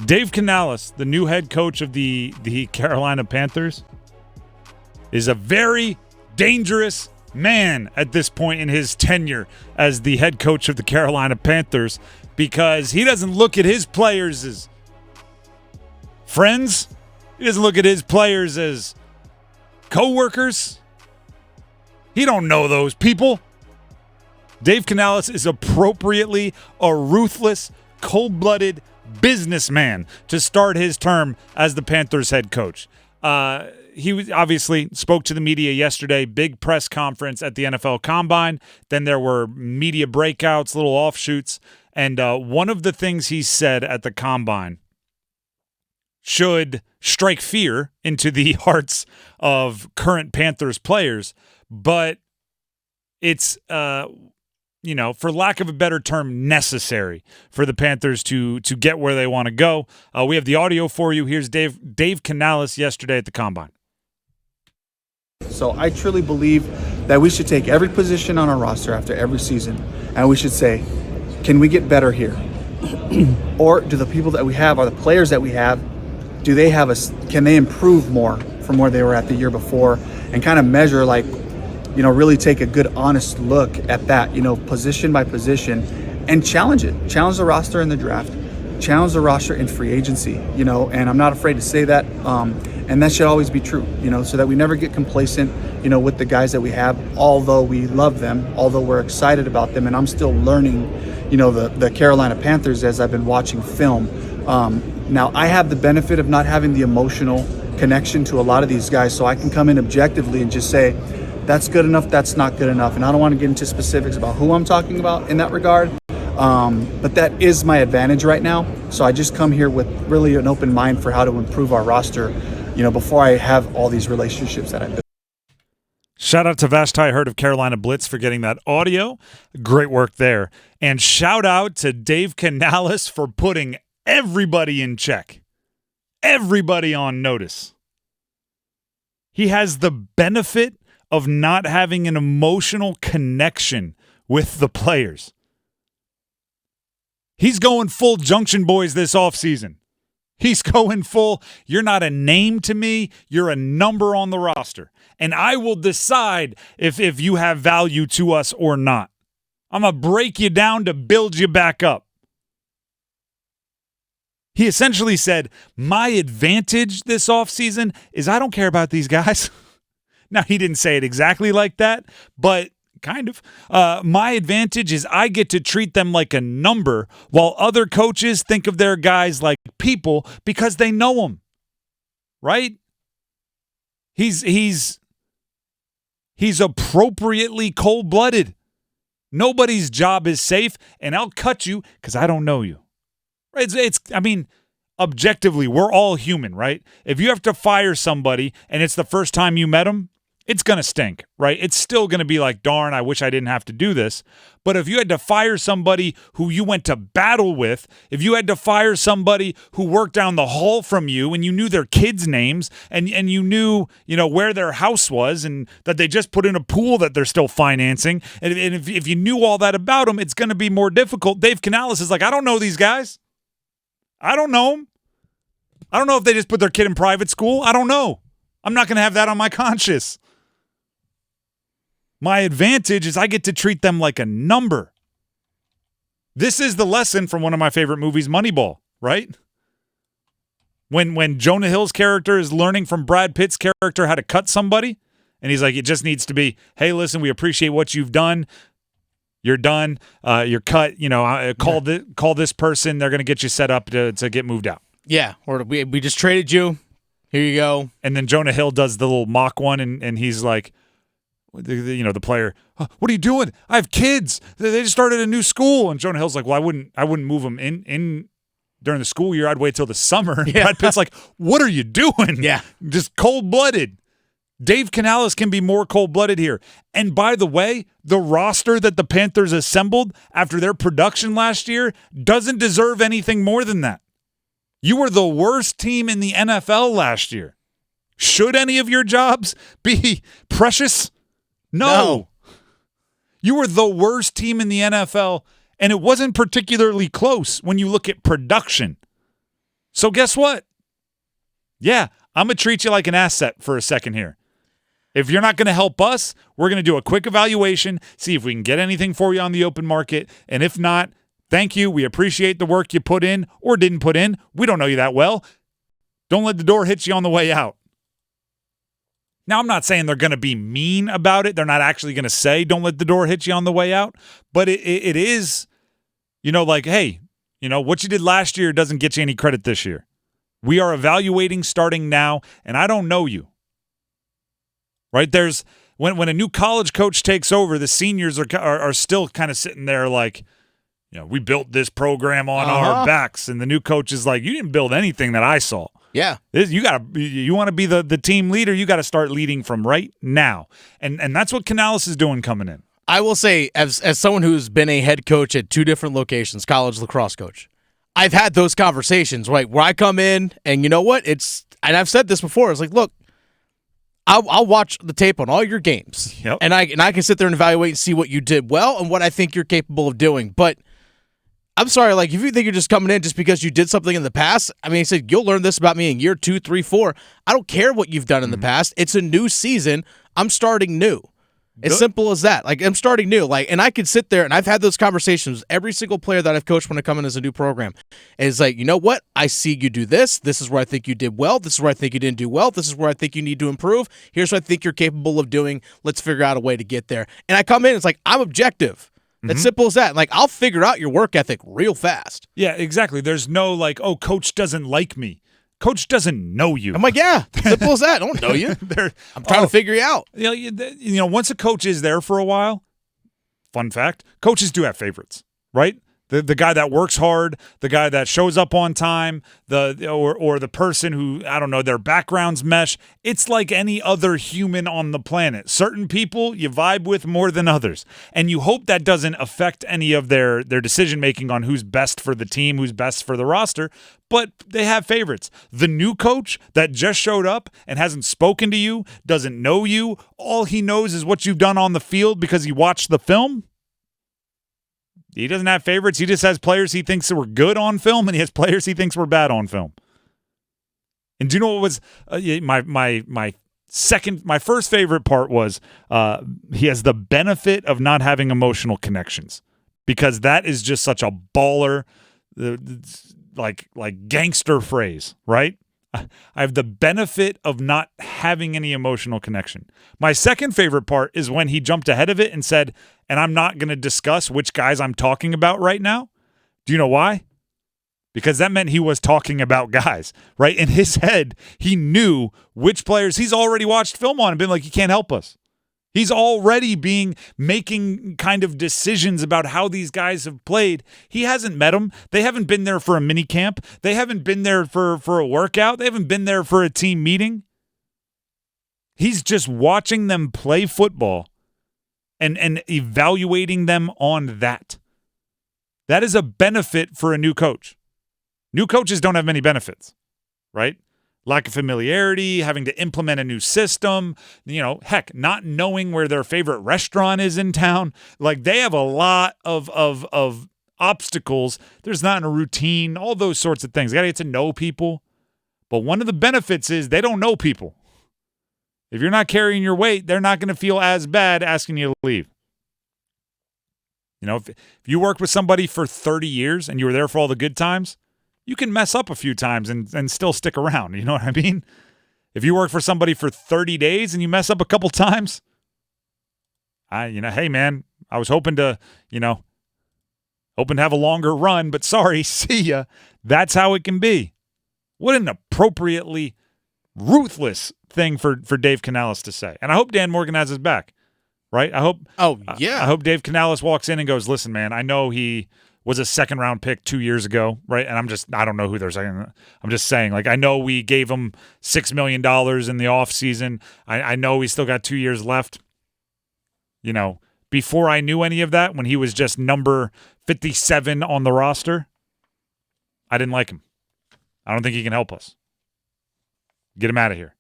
Dave Canales, the new head coach of the Carolina Panthers, is a very dangerous man at this point in his tenure as the head coach of the Carolina Panthers, because he doesn't look at his players as friends. He doesn't look at his players as co-workers. He don't know those people. Dave Canales is appropriately a ruthless, cold-blooded businessman to start his term as the Panthers head coach. He obviously spoke to the media yesterday, big press conference at the NFL Combine. Then there were media breakouts, little offshoots. And one of the things he said at the Combine should strike fear into the hearts of current Panthers players. But it's, for lack of a better term, necessary for the Panthers to get where they want to go. We have the audio for you. Here's Dave Canales yesterday at the Combine. So I truly believe that we should take every position on our roster after every season, and we should say, can we get better here? Or do the people that we have, or the players that we have, can they improve more from where they were at the year before, and kind of measure, really take a good, honest look at that, position by position, and challenge it. Challenge the roster in the draft, challenge the roster in free agency, and I'm not afraid to say that. And that should always be true, so that we never get complacent, with the guys that we have, although we love them, although we're excited about them. And I'm still learning, the Carolina Panthers as I've been watching film. Now, I have the benefit of not having the emotional connection to a lot of these guys, so I can come in objectively and just say, that's good enough, that's not good enough. And I don't want to get into specifics about who I'm talking about in that regard. But that is my advantage right now. So I just come here with really an open mind for how to improve our roster, before I have all these relationships that I built. Shout out to Vashti Hurd of Carolina Blitz for getting that audio. Great work there. And shout out to Dave Canales for putting everybody in check. Everybody on notice. He has the benefit of not having an emotional connection with the players. He's going full Junction Boys this offseason. He's going full, you're not a name to me, you're a number on the roster. And I will decide if you have value to us or not. I'm going to break you down to build you back up. He essentially said, my advantage this offseason is I don't care about these guys. Now, he didn't say it exactly like that, but kind of. My advantage is I get to treat them like a number, while other coaches think of their guys like people because they know them, right? He's appropriately cold-blooded. Nobody's job is safe, and I'll cut you because I don't know you. Objectively, we're all human, right? If you have to fire somebody and it's the first time you met them, it's going to stink, right? It's still going to be like, darn, I wish I didn't have to do this. But if you had to fire somebody who you went to battle with, if you had to fire somebody who worked down the hall from you and you knew their kids' names and you knew, where their house was and that they just put in a pool that they're still financing, and if you knew all that about them, it's going to be more difficult. Dave Canales is like, I don't know these guys. I don't know them. I don't know if they just put their kid in private school. I don't know. I'm not going to have that on my conscience. My advantage is I get to treat them like a number. This is the lesson from one of my favorite movies, Moneyball, right? When Jonah Hill's character is learning from Brad Pitt's character how to cut somebody, and he's like, it just needs to be, hey, listen, we appreciate what you've done. You're done. You're cut. Call this person. They're going to get you set up to get moved out. Yeah, or we just traded you. Here you go. And then Jonah Hill does the little mock one, and he's like, the player, what are you doing? I have kids. They just started a new school. And Jonah Hill's like, well, I wouldn't move them in during the school year. I'd wait till the summer. Yeah. Brad Pitt's like, what are you doing? Yeah. Just cold-blooded. Dave Canales can be more cold-blooded here. And by the way, the roster that the Panthers assembled after their production last year doesn't deserve anything more than that. You were the worst team in the NFL last year. Should any of your jobs be precious? No. You were the worst team in the NFL, and it wasn't particularly close when you look at production. So guess what? Yeah, I'm going to treat you like an asset for a second here. If you're not going to help us, we're going to do a quick evaluation, see if we can get anything for you on the open market. And if not, thank you. We appreciate the work you put in or didn't put in. We don't know you that well. Don't let the door hit you on the way out. Now, I'm not saying they're going to be mean about it. They're not actually going to say, don't let the door hit you on the way out. But it is, like, hey, what you did last year doesn't get you any credit this year. We are evaluating starting now, and I don't know you. Right? There's when a new college coach takes over, the seniors are still kind of sitting there like, we built this program on our backs, and the new coach is like, you didn't build anything that I saw. Yeah. You want to be the team leader, you got to start leading from right now. And that's what Canales is doing coming in. I will say, as someone who's been a head coach at 2 different locations, college lacrosse coach, I've had those conversations, right, where I come in and you know what? And I've said this before, it's like, look, I'll watch the tape on all your games, yep. and I can sit there and evaluate and see what you did well and what I think you're capable of doing. But I'm sorry, like, if you think you're just coming in just because you did something in the past, I mean, he said, you'll learn this about me in year 2, 3, 4. I don't care what you've done in the past. It's a new season. I'm starting new. As simple as that. Like, I'm starting new. Like, and I could sit there, and I've had those conversations with every single player that I've coached when I come in as a new program. And it's like, you know what? I see you do this. This is where I think you did well. This is where I think you didn't do well. This is where I think you need to improve. Here's what I think you're capable of doing. Let's figure out a way to get there. And I come in, it's like, I'm objective. It's simple as that. Like, I'll figure out your work ethic real fast. Yeah, exactly. There's no like, oh, coach doesn't like me. Coach doesn't know you. I'm like, yeah, simple as that. I don't know you. I'm trying to figure you out. Once a coach is there for a while, fun fact, coaches do have favorites, right? The guy that works hard, the guy that shows up on time, or the person who, I don't know, their backgrounds mesh. It's like any other human on the planet. Certain people you vibe with more than others. And you hope that doesn't affect any of their decision-making on who's best for the team, who's best for the roster. But they have favorites. The new coach that just showed up and hasn't spoken to you, doesn't know you, all he knows is what you've done on the field because he watched the film. He doesn't have favorites. He just has players he thinks were good on film, and he has players he thinks were bad on film. And do you know what was my first favorite part was he has the benefit of not having emotional connections, because that is just such a baller, like gangster phrase, right? I have the benefit of not having any emotional connection. My second favorite part is when he jumped ahead of it and said, and I'm not going to discuss which guys I'm talking about right now. Do you know why? Because that meant he was talking about guys, right? In his head, he knew which players he's already watched film on and been like, you can't help us. He's already making kind of decisions about how these guys have played. He hasn't met them. They haven't been there for a mini camp. They haven't been there for a workout. They haven't been there for a team meeting. He's just watching them play football and evaluating them on that. That is a benefit for a new coach. New coaches don't have many benefits, right? Lack of familiarity, having to implement a new system, heck, not knowing where their favorite restaurant is in town. Like, they have a lot of obstacles. There's not a routine, all those sorts of things. They got to get to know people. But one of the benefits is they don't know people. If you're not carrying your weight, they're not going to feel as bad asking you to leave. If you worked with somebody for 30 years and you were there for all the good times, you can mess up a few times and still stick around. You know what I mean? If you work for somebody for 30 days and you mess up a couple times, hey man, I was hoping to have a longer run, but sorry, see ya. That's how it can be. What an appropriately ruthless thing for Dave Canales to say. And I hope Dan Morgan has his back, right? I hope. Oh yeah. I hope Dave Canales walks in and goes, listen, man, I know he was a second-round pick 2 years ago, right? And I don't know who they're saying. I'm just saying, like, I know we gave him $6 million in the offseason. I know he's still got 2 years left. Before I knew any of that, when he was just number 57 on the roster, I didn't like him. I don't think he can help us. Get him out of here.